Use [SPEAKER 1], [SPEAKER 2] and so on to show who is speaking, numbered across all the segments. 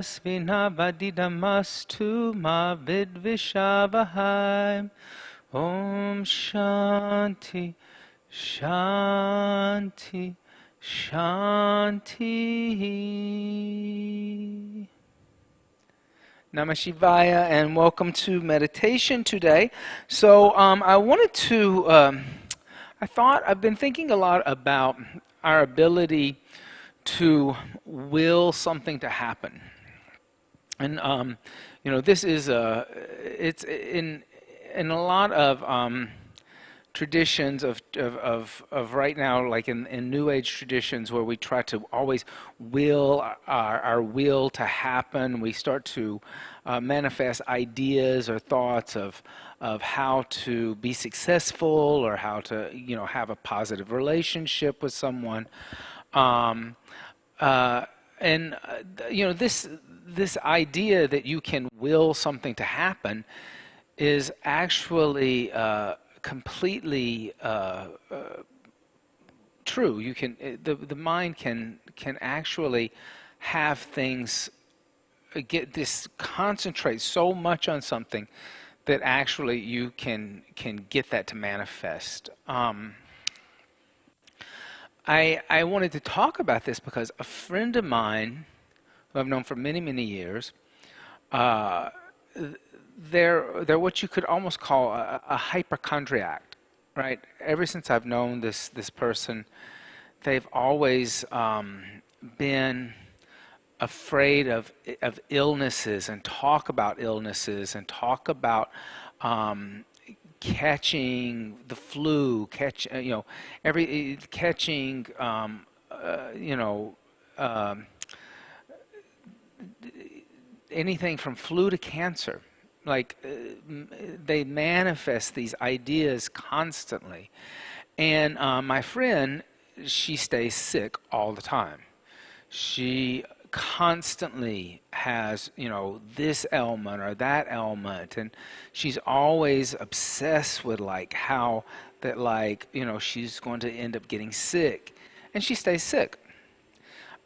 [SPEAKER 1] Vinavadidamastu ma vidvishavahai. Om Shanti, Shanti, Shanti. Namah Shivaya, and welcome to meditation today. So I wanted to, I've been thinking a lot about our ability to will something to happen. And, this is, it's in a lot of traditions of right now, like in New Age traditions, where we try to always will our will to happen. We start to manifest ideas or thoughts of how to be successful, or how to have a positive relationship with someone. Um, and this idea that you can will something to happen is actually completely true. You can the mind can actually have things get this concentrate so much on something that actually you can get that to manifest. I wanted to talk about this because a friend of mine who I've known for many years, uh, they're what you could almost call a hypochondriac, right? Ever since I've known this person, they've always been afraid of illnesses, and talk about illnesses, and talk about catching the flu, catching um, anything from flu to cancer. Like they manifest these ideas constantly. And my friend, she stays sick all the time. She constantly has, this ailment or that ailment, and she's always obsessed with like how that, like, she's going to end up getting sick, and she stays sick.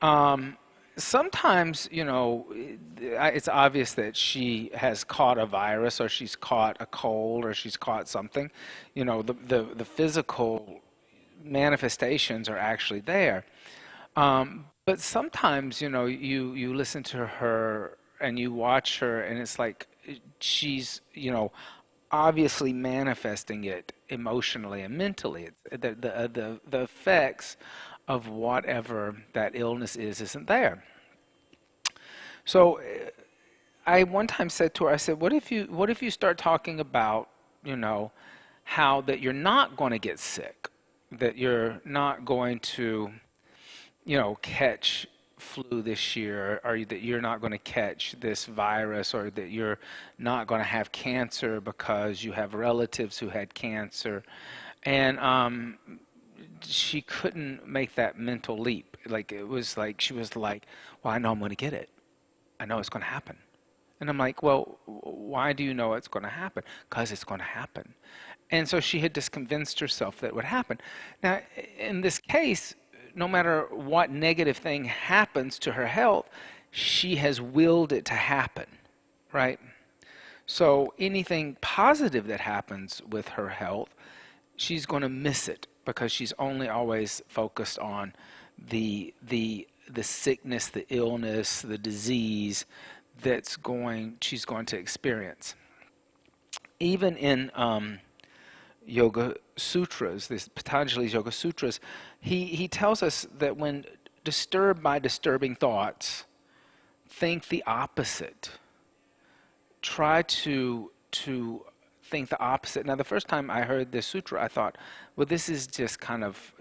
[SPEAKER 1] Um, Sometimes, it's obvious that she has caught a virus, or she's caught a cold, or she's caught something. The physical manifestations are actually there. But sometimes, you listen to her and you watch her, and it's like she's, obviously manifesting it emotionally and mentally. The effects of whatever that illness isn't there. So I one time said to her, I said, what if you start talking about, how that you're not going to get sick, that you're not going to, catch flu this year, or that you're not going to catch this virus, or that you're not going to have cancer because you have relatives who had cancer. And she couldn't make that mental leap. Like, it was like she was like, well, I know I'm going to get it. I know it's going to happen. And I'm like, well, why do you know it's going to happen? Because it's going to happen. And so she had just convinced herself that it would happen. Now, in this case, no matter what negative thing happens to her health, she has willed it to happen, right? So anything positive that happens with her health, she's going to miss it, because she's only always focused on the sickness, the illness, the disease she's going to experience. Even in Yoga Sutras, this Patanjali's Yoga Sutras, he tells us that when disturbed by disturbing thoughts, think the opposite. Try to think the opposite. Now, the first time I heard this sutra, I thought, well, this is just kind of,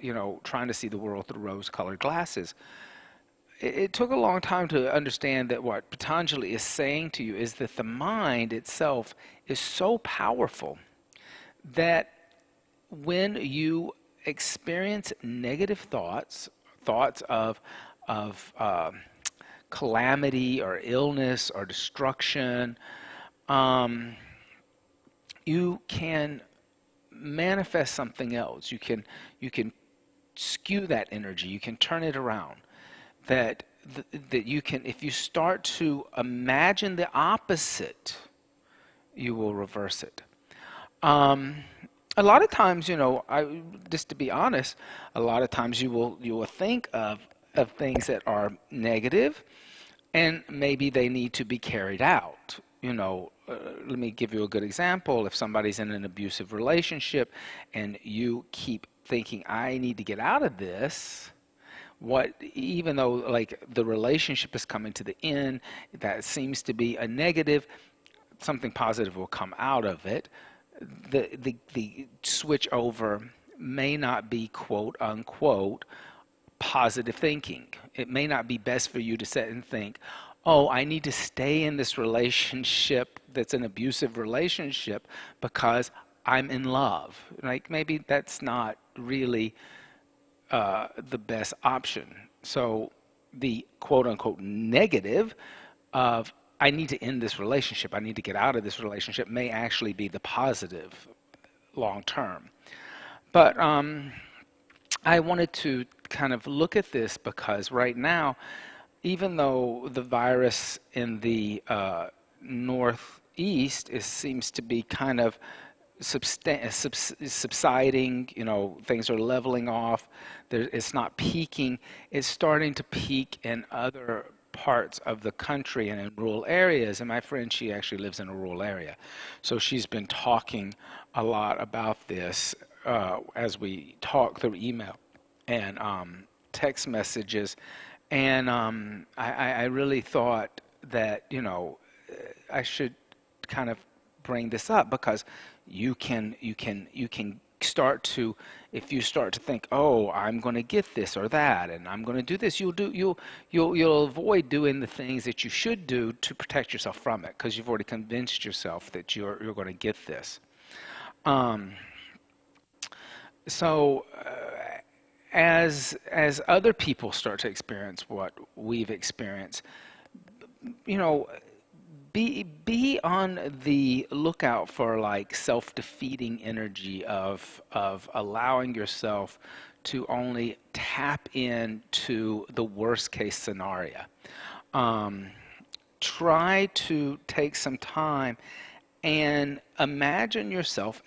[SPEAKER 1] trying to see the world through rose-colored glasses. It took a long time to understand that what Patanjali is saying to you is that the mind itself is so powerful that when you experience negative thoughts, thoughts of calamity or illness or destruction, you can manifest something else. You can skew that energy. You can turn it around. That that you can, if you start to imagine the opposite, you will reverse it. Um, a lot of times, just to be honest, a lot of times you will think of things that are negative, and maybe they need to be carried out. Let me give you a good example. If somebody's in an abusive relationship, and you keep thinking, "I need to get out of this," even though like the relationship is coming to the end, that seems to be a negative, something positive will come out of it. The switch over may not be quote unquote positive thinking. It may not be best for you to sit and think, "Oh, I need to stay in this relationship that's an abusive relationship because I'm in love." Like maybe that's not really the best option. So the quote unquote negative of "I need to end this relationship, I need to get out of this relationship" may actually be the positive long term. But I wanted to kind of look at this because right now, even though the virus in the Northeast seems to be kind of subsiding, things are leveling off, it's not peaking, it's starting to peak in other parts of the country and in rural areas. And my friend, she actually lives in a rural area. So she's been talking a lot about this as we talk through email and text messages. And I really thought that, I should kind of bring this up because you can start to, if you start to think, "Oh, I'm going to get this or that, and I'm going to do this," you'll avoid doing the things that you should do to protect yourself from it because you've already convinced yourself that you're going to get this. Um, so as other people start to experience what we've experienced, you know, be on the lookout for like self-defeating energy of allowing yourself to only tap into the worst case scenario. Um, Try to take some time and imagine yourself